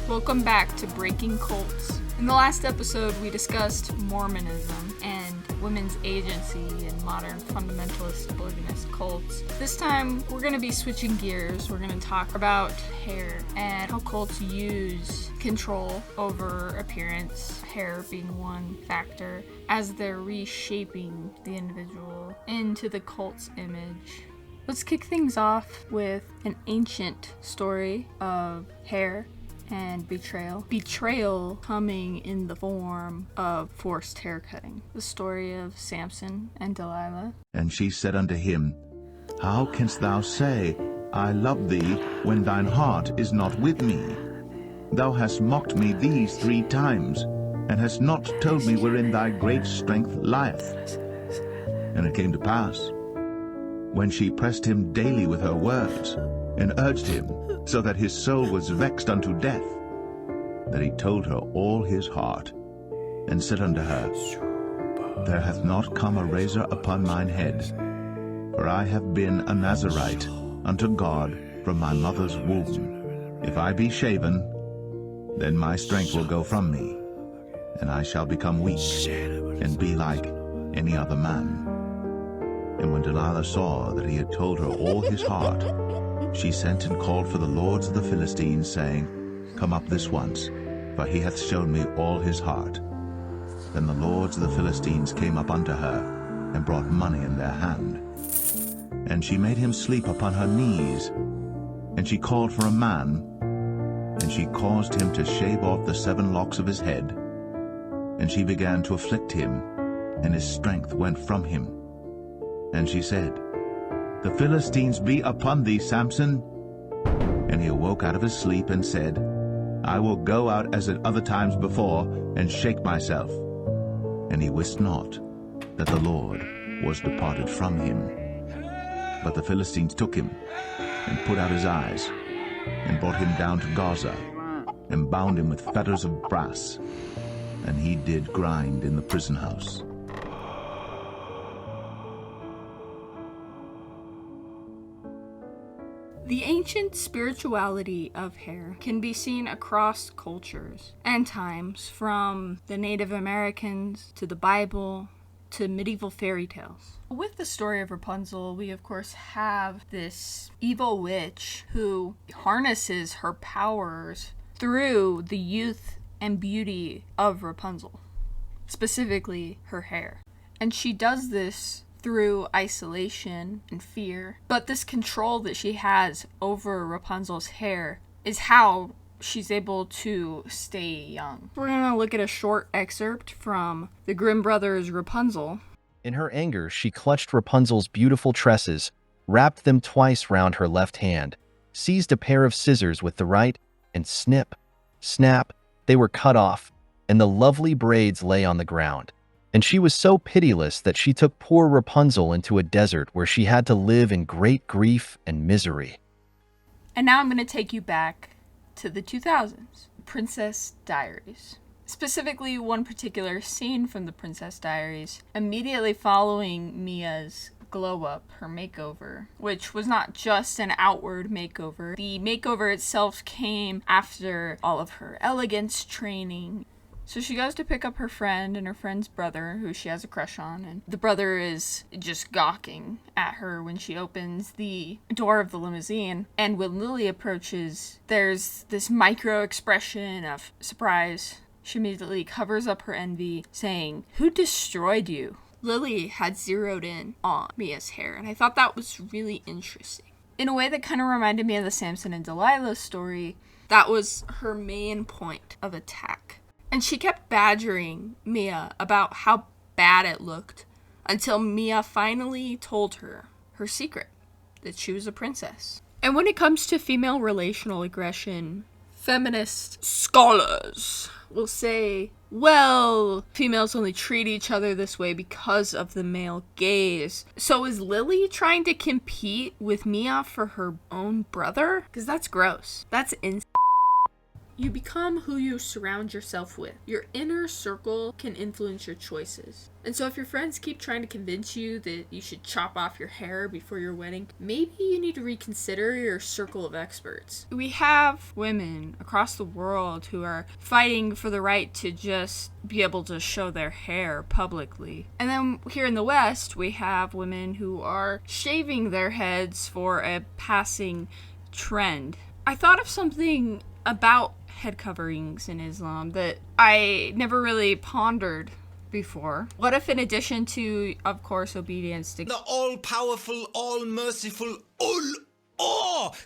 Welcome back to Breaking Cults. In the last episode, we discussed Mormonism and women's agency in modern fundamentalist organist cults. This time, we're going to be switching gears. We're going to talk about hair and how cults use control over appearance, hair being one factor, as they're reshaping the individual into the cult's image. Let's kick things off with an ancient story of hair and betrayal. Betrayal coming in the form of forced haircutting. The story of Samson and Delilah. And she said unto him, How canst thou say, I love thee, when thine heart is not with me? Thou hast mocked me these 3 times, and hast not told me wherein thy great strength lieth. And it came to pass, when she pressed him daily with her words, and urged him, so that his soul was vexed unto death, that he told her all his heart, and said unto her, There hath not come a razor upon mine head, for I have been a Nazarite unto God from my mother's womb. If I be shaven, then my strength will go from me, and I shall become weak, and be like any other man. And when Delilah saw that he had told her all his heart, she sent and called for the lords of the Philistines, saying, Come up this once, for he hath shown me all his heart. Then the lords of the Philistines came up unto her, and brought money in their hand. And she made him sleep upon her knees. And she called for a man, and she caused him to shave off the 7 locks of his head. And she began to afflict him, and his strength went from him. And she said, The Philistines be upon thee, Samson. And he awoke out of his sleep, and said, I will go out as at other times before, and shake myself. And he wist not that the Lord was departed from him. But the Philistines took him, and put out his eyes, and brought him down to Gaza, and bound him with fetters of brass, and he did grind in the prison house. The ancient spirituality of hair can be seen across cultures and times, from the Native Americans to the Bible to medieval fairy tales. With the story of Rapunzel, we of course have this evil witch who harnesses her powers through the youth and beauty of Rapunzel, specifically her hair. And she does this through isolation and fear. But this control that she has over Rapunzel's hair is how she's able to stay young. We're going to look at a short excerpt from the Grimm brothers' Rapunzel. In her anger, she clutched Rapunzel's beautiful tresses, wrapped them twice round her left hand, seized a pair of scissors with the right, and snip, snap, they were cut off, and the lovely braids lay on the ground. And she was so pitiless that she took poor Rapunzel into a desert where she had to live in great grief and misery. And now I'm going to take you back to the 2000s, Princess Diaries. Specifically, one particular scene from the Princess Diaries, immediately following Mia's glow up, her makeover, which was not just an outward makeover. The makeover itself came after all of her elegance training. So she goes to pick up her friend and her friend's brother, who she has a crush on, and the brother is just gawking at her when she opens the door of the limousine. And when Lily approaches, there's this micro expression of surprise. She immediately covers up her envy, saying, Who destroyed you? Lily had zeroed in on Mia's hair, and I thought that was really interesting. In a way that kind of reminded me of the Samson and Delilah story, that was her main point of attack. And she kept badgering Mia about how bad it looked until Mia finally told her secret, that she was a princess. And when it comes to female relational aggression, feminist scholars will say, well, females only treat each other this way because of the male gaze. So is Lily trying to compete with Mia for her own brother? Because that's gross. That's insane. You become who you surround yourself with. Your inner circle can influence your choices. And so if your friends keep trying to convince you that you should chop off your hair before your wedding, maybe you need to reconsider your circle of experts. We have women across the world who are fighting for the right to just be able to show their hair publicly. And then here in the West, we have women who are shaving their heads for a passing trend. I thought of something about head coverings in Islam that I never really pondered before. What if, in addition to, of course, obedience to the all-powerful, all-merciful,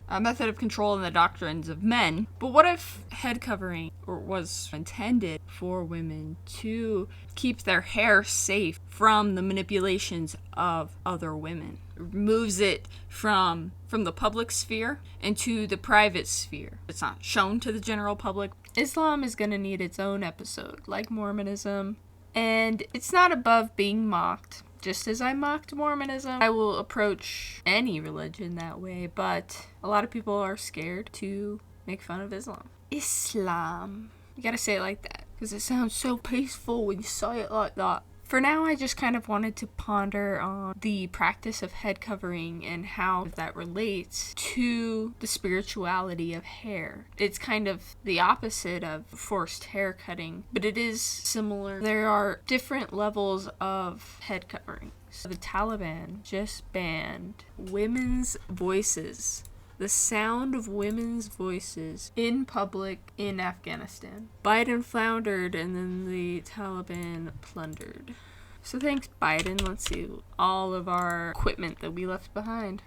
a method of control in the doctrines of men, but what if head covering was intended for women to keep their hair safe from the manipulations of other women? It moves it from the public sphere into the private sphere. It's not shown to the general public. Islam is going to need its own episode, like Mormonism, and it's not above being mocked. Just as I mocked Mormonism, I will approach any religion that way, but a lot of people are scared to make fun of Islam. Islam. You gotta say it like that, because it sounds so peaceful when you say it like that. For now, I just kind of wanted to ponder on the practice of head covering and how that relates to the spirituality of hair. It's kind of the opposite of forced hair cutting, but it is similar. There are different levels of head covering. So the Taliban just banned women's voices. The sound of women's voices in public in Afghanistan. Biden floundered and then the Taliban plundered. So thanks, Biden. Let's see all of our equipment that we left behind.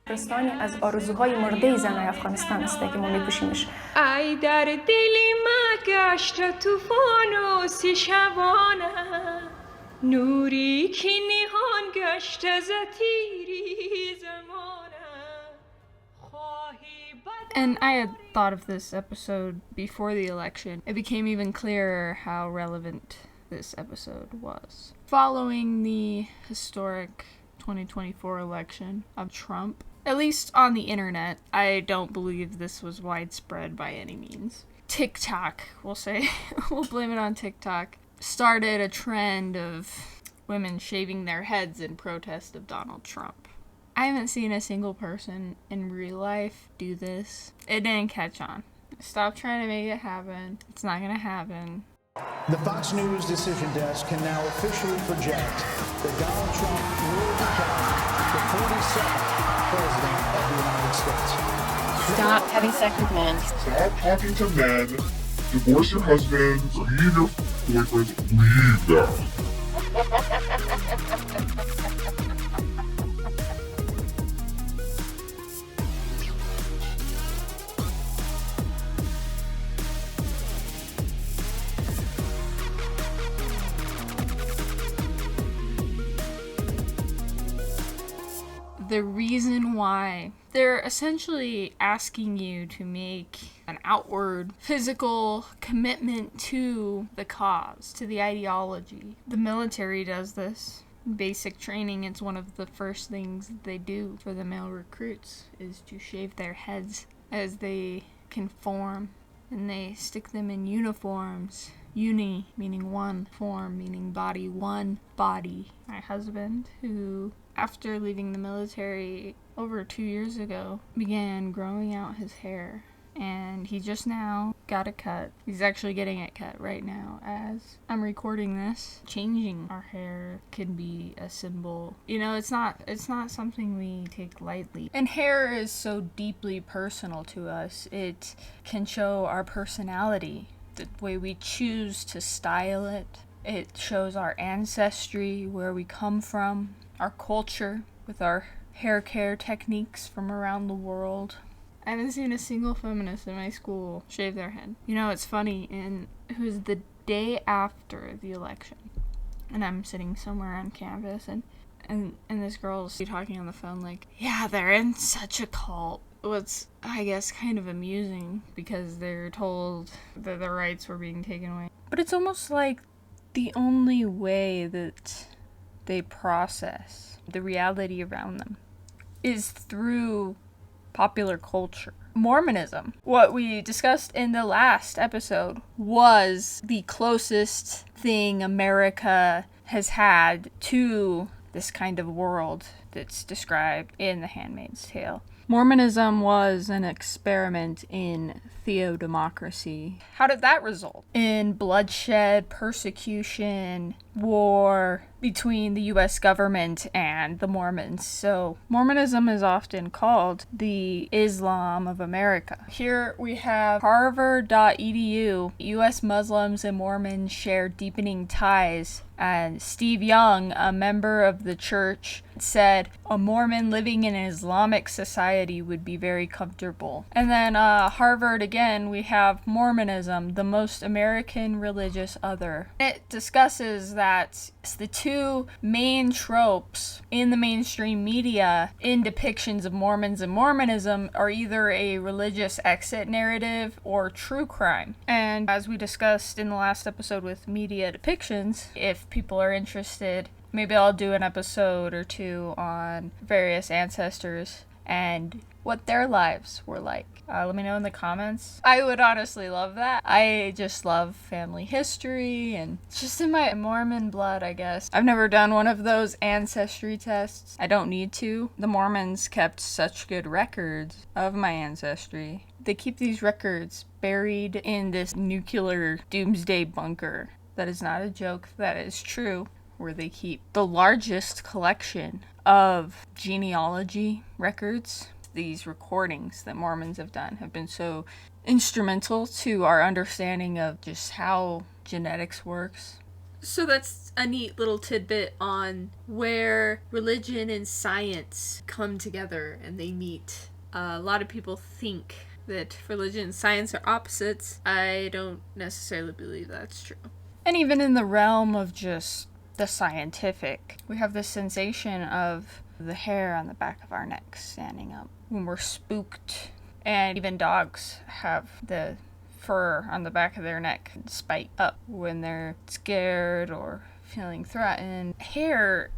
پاکستانی از آرزوهای مرده زنای افغانستان است که ما می‌پوشیمش. ای در دلی ما گشت طوفان و سی شبانه نوری که نهان گشت از تیری زمانه. And I had thought of this episode before the election. It became even clearer how relevant this episode was. Following the historic 2024 election of Trump, at least on the internet, I don't believe this was widespread by any means. TikTok, we'll say, we'll blame it on TikTok, started a trend of women shaving their heads in protest of Donald Trump. I haven't seen a single person in real life do this. It didn't catch on. Stop trying to make it happen. It's not gonna happen. The Fox News decision desk can now officially project that Donald Trump will become the 47th president of the United States. Stop having sex with men. Stop talking to men. Divorce your husbands. Leave your boyfriends. Leave them. The reason why they're essentially asking you to make an outward physical commitment to the cause, to the ideology. The military does this. Basic training, it's one of the first things they do for the male recruits is to shave their heads as they conform, and they stick them in uniforms. Uni meaning one, form meaning body, one body. My husband, who after leaving the military over 2 years ago, began growing out his hair, and he just now got it cut. He's actually getting it cut right now as I'm recording this. Changing our hair can be a symbol. You know, it's not something we take lightly. And hair is so deeply personal to us. It can show our personality, the way we choose to style it. It shows our ancestry, where we come from, our culture, with our hair care techniques from around the world. I haven't seen a single feminist in my school shave their head. You know, it's funny, and it was the day after the election, and I'm sitting somewhere on campus, and this girl's talking on the phone like, yeah, they're in such a cult. What's, I guess, kind of amusing, because they're told that their rights were being taken away. But it's almost like the only way that they process the reality around them is through popular culture. Mormonism, what we discussed in the last episode, was the closest thing America has had to this kind of world that's described in The Handmaid's Tale. Mormonism was an experiment in theodemocracy. How did that result? In bloodshed, persecution, war between the US government and the Mormons. So Mormonism is often called the Islam of America. Here we have harvard.edu, US Muslims and Mormons share deepening ties. And Steve Young, a member of the church, said a Mormon living in an Islamic society would be very comfortable. And then Harvard again, we have Mormonism, the most American religious other. It discusses that the two main tropes in the mainstream media in depictions of Mormons and Mormonism are either a religious exit narrative or true crime. And as we discussed in the last episode with media depictions, if people are interested, maybe I'll do an episode or two on various ancestors and what their lives were like. Let me know in the comments. I would honestly love that. I just love family history and it's just in my Mormon blood, I guess. I've never done one of those ancestry tests. I don't need to. The Mormons kept such good records of my ancestry. They keep these records buried in this nuclear doomsday bunker. That is not a joke. That is true. Where they keep the largest collection of genealogy records. These recordings that Mormons have done have been so instrumental to our understanding of just how genetics works. So that's a neat little tidbit on where religion and science come together and they meet. A lot of people think that religion and science are opposites. I don't necessarily believe that's true. And even in the realm of just the scientific, we have this sensation of the hair on the back of our necks standing up when we're spooked. And even dogs have the fur on the back of their neck spike up when they're scared or feeling threatened. Hair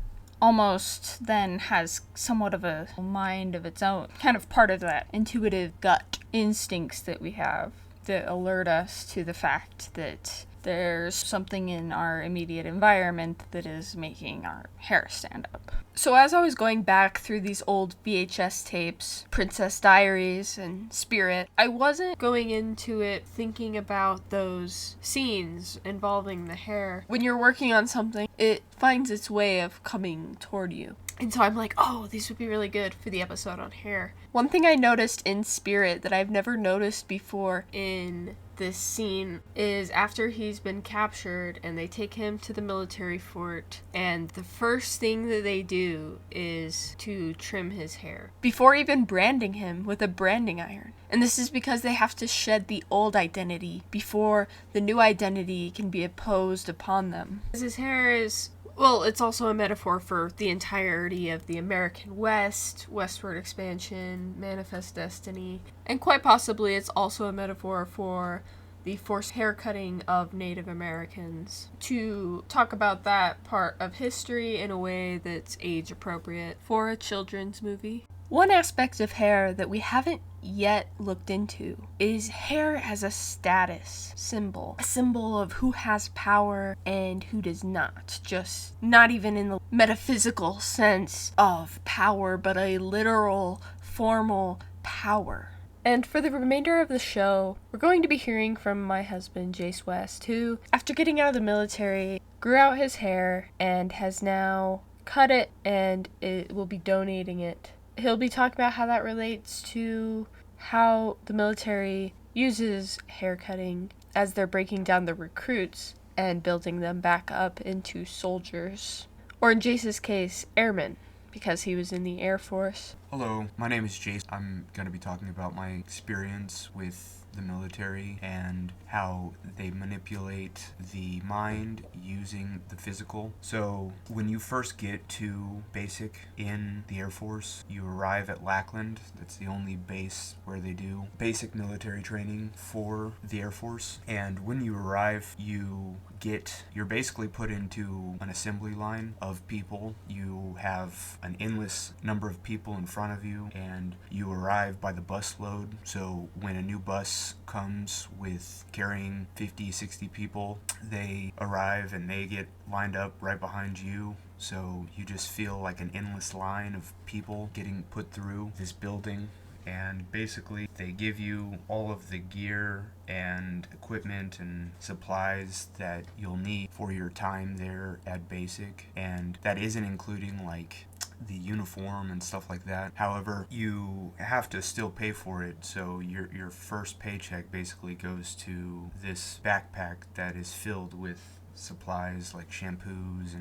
almost then has somewhat of a mind of its own, kind of part of that intuitive gut instincts that we have that alert us to the fact that there's something in our immediate environment that is making our hair stand up. So as I was going back through these old VHS tapes, Princess Diaries and Spirit, I wasn't going into it thinking about those scenes involving the hair. When you're working on something, it finds its way of coming toward you. And so I'm like, oh, these would be really good for the episode on hair. One thing I noticed in Spirit that I've never noticed before in this scene is after he's been captured and they take him to the military fort, and the first thing that they do is to trim his hair before even branding him with a branding iron. And this is because they have to shed the old identity before the new identity can be imposed upon them. His hair is, well, it's also a metaphor for the entirety of the American West, westward expansion, manifest destiny, and quite possibly it's also a metaphor for the forced haircutting of Native Americans, to talk about that part of history in a way that's age appropriate for a children's movie. One aspect of hair that we haven't yet looked into is hair as a status symbol. A symbol of who has power and who does not. Just not even in the metaphysical sense of power, but a literal, formal power. And for the remainder of the show, we're going to be hearing from my husband, Jace West, who, after getting out of the military, grew out his hair and has now cut it and it will be donating it. He'll be talking about how that relates to how the military uses haircutting as they're breaking down the recruits and building them back up into soldiers. Or in Jace's case, airmen, because he was in the Air Force. Hello, my name is Jace. I'm going to be talking about my experience with the military and how they manipulate the mind using the physical. So when you first get to basic in the Air Force, you arrive at Lackland. That's the only base where they do basic military training for the Air Force. And when you arrive, you're basically put into an assembly line of people. You have an endless number of people in front of you, and you arrive by the bus load. So when a new bus comes with carrying 50, 60 people, they arrive and they get lined up right behind you. So you just feel like an endless line of people getting put through this building. And basically they give you all of the gear and equipment and supplies that you'll need for your time there at basic, and that isn't including like the uniform and stuff like that. However, you have to still pay for it, so your first paycheck basically goes to this backpack that is filled with supplies like shampoos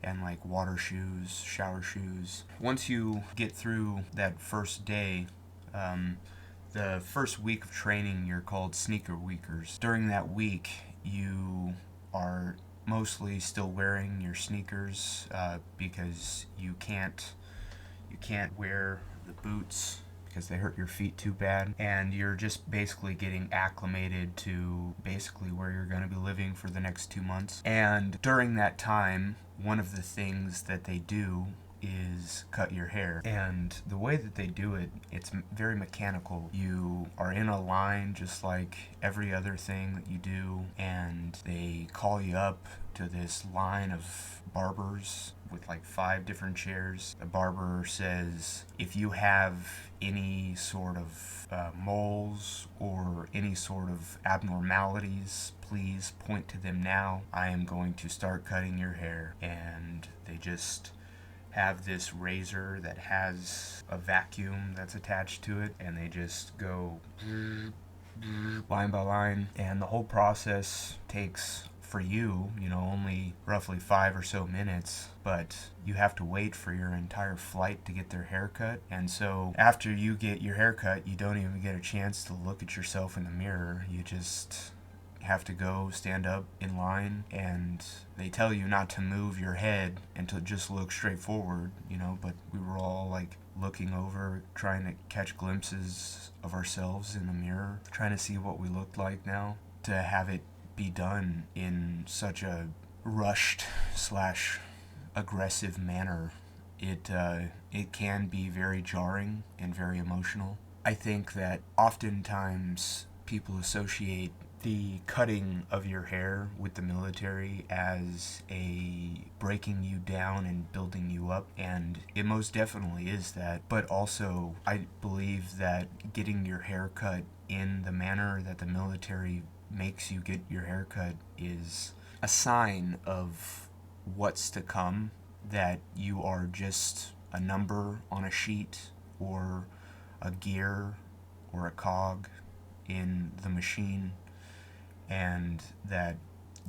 and like water shoes, shower shoes. Once you get through that first day, the first week of training, you're called sneaker weekers. During that week, you are mostly still wearing your sneakers because you can't wear the boots because they hurt your feet too bad, and you're just basically getting acclimated to basically where you're going to be living for the next 2 months. And during that time, one of the things that they do is cut your hair. And the way that they do it, it's very mechanical. You are in a line just like every other thing that you do, and they call you up to this line of barbers with like 5 different chairs. The barber says, if you have any sort of moles or any sort of abnormalities, please point to them now. I am going to start cutting your hair. And they just have this razor that has a vacuum that's attached to it, and they just go line by line, and the whole process takes, for you, only roughly 5 or so minutes, but you have to wait for your entire flight to get their haircut. And so after you get your haircut, you don't even get a chance to look at yourself in the mirror. You just have to go stand up in line, and they tell you not to move your head and to just look straight forward, but we were all like looking over, trying to catch glimpses of ourselves in the mirror, trying to see what we looked like now. To have it be done in such a rushed / aggressive manner, it can be very jarring and very emotional. I think that oftentimes people associate the cutting of your hair with the military as a breaking you down and building you up, and it most definitely is that. But also, I believe that getting your hair cut in the manner that the military makes you get your hair cut is a sign of what's to come, that you are just a number on a sheet or a gear or a cog in the machine, and that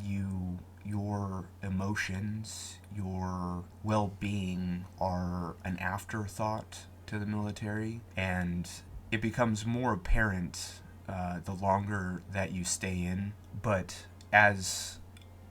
your emotions, your well-being are an afterthought to the military. And it becomes more apparent the longer that you stay in. But as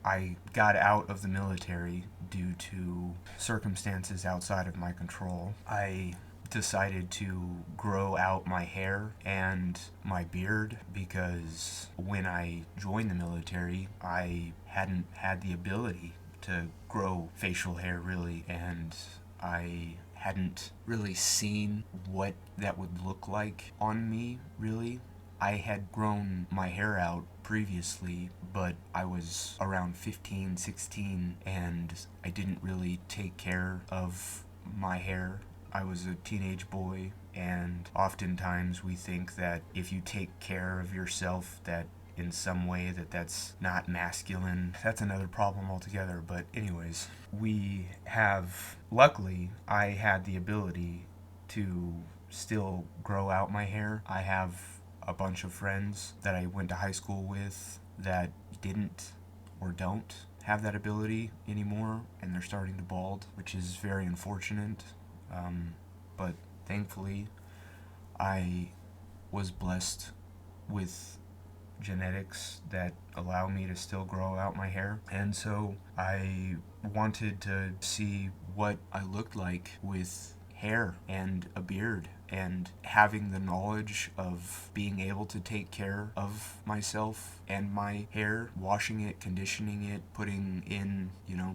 I got out of the military due to circumstances outside of my control, I decided to grow out my hair and my beard, because when I joined the military, I hadn't had the ability to grow facial hair really, and I hadn't really seen what that would look like on me really. I had grown my hair out previously, but I was around 15, 16, and I didn't really take care of my hair. I was a teenage boy, and oftentimes we think that if you take care of yourself, that in some way that's not masculine. That's another problem altogether. But anyways, luckily, I had the ability to still grow out my hair. I have a bunch of friends that I went to high school with that didn't or don't have that ability anymore, and they're starting to bald, which is very unfortunate. But thankfully, I was blessed with genetics that allow me to still grow out my hair. And so I wanted to see what I looked like with hair and a beard, and having the knowledge of being able to take care of myself and my hair, washing it, conditioning it, putting in,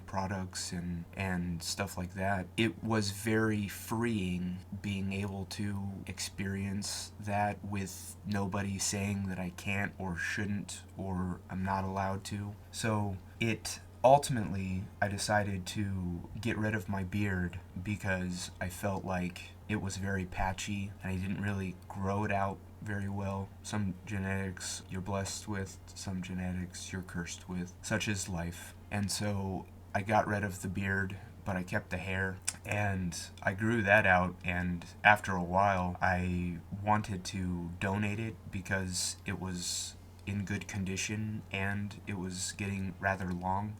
products and stuff like that. It was very freeing being able to experience that with nobody saying that I can't or shouldn't or I'm not allowed to. So ultimately, I decided to get rid of my beard because I felt like it was very patchy and I didn't really grow it out very well. Some genetics you're blessed with, some genetics you're cursed with, such is life. And so I got rid of the beard, but I kept the hair, and I grew that out, and after a while I wanted to donate it because it was in good condition and it was getting rather long.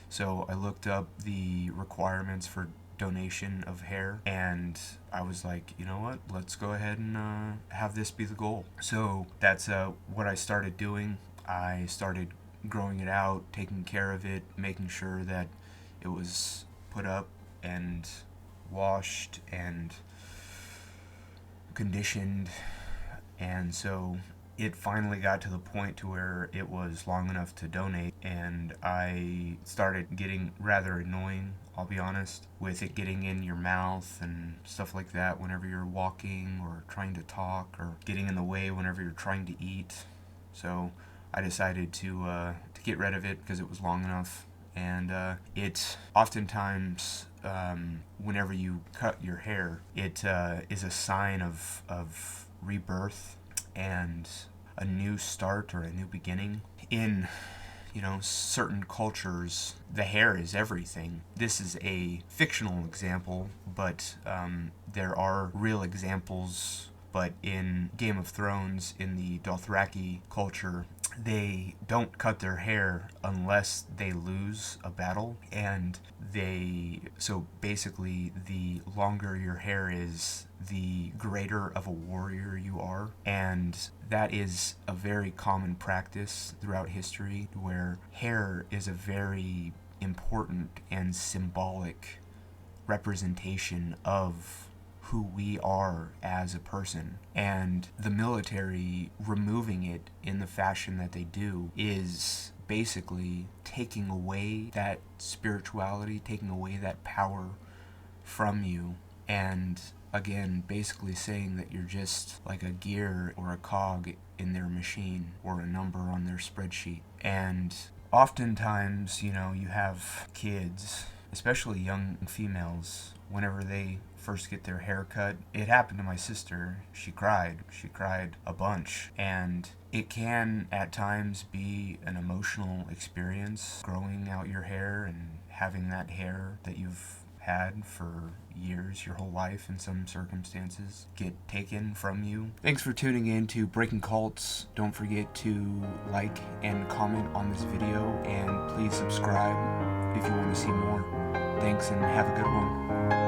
So I looked up the requirements for donation of hair, and I was like, you know what, let's go ahead and have this be the goal. So that's what I started doing. I started growing it out, taking care of it, making sure that it was put up and washed and conditioned. And so it finally got to the point to where it was long enough to donate, and I started getting rather annoying, I'll be honest, with it getting in your mouth and stuff like that whenever you're walking or trying to talk, or getting in the way whenever you're trying to eat. So I decided to get rid of it because it was long enough. And it oftentimes, whenever you cut your hair, it is a sign of rebirth and a new start or a new beginning. In certain cultures, the hair is everything. This is a fictional example, but there are real examples. But in Game of Thrones, in the Dothraki culture, they don't cut their hair unless they lose a battle. And so basically, the longer your hair is, the greater of a warrior you are. And that is a very common practice throughout history, where hair is a very important and symbolic representation of who we are as a person. And the military removing it in the fashion that they do is basically taking away that spirituality, taking away that power from you, and again, basically saying that you're just like a gear or a cog in their machine or a number on their spreadsheet. And oftentimes, you have kids, especially young females, whenever they first get their hair cut. It happened to my sister. She cried a bunch, and it can at times be an emotional experience, growing out your hair and having that hair that you've had for years, your whole life in some circumstances, get taken from you. Thanks for tuning in to Breaking Cults. Don't forget to like and comment on this video, and please subscribe if you want to see more. Thanks, and have a good one.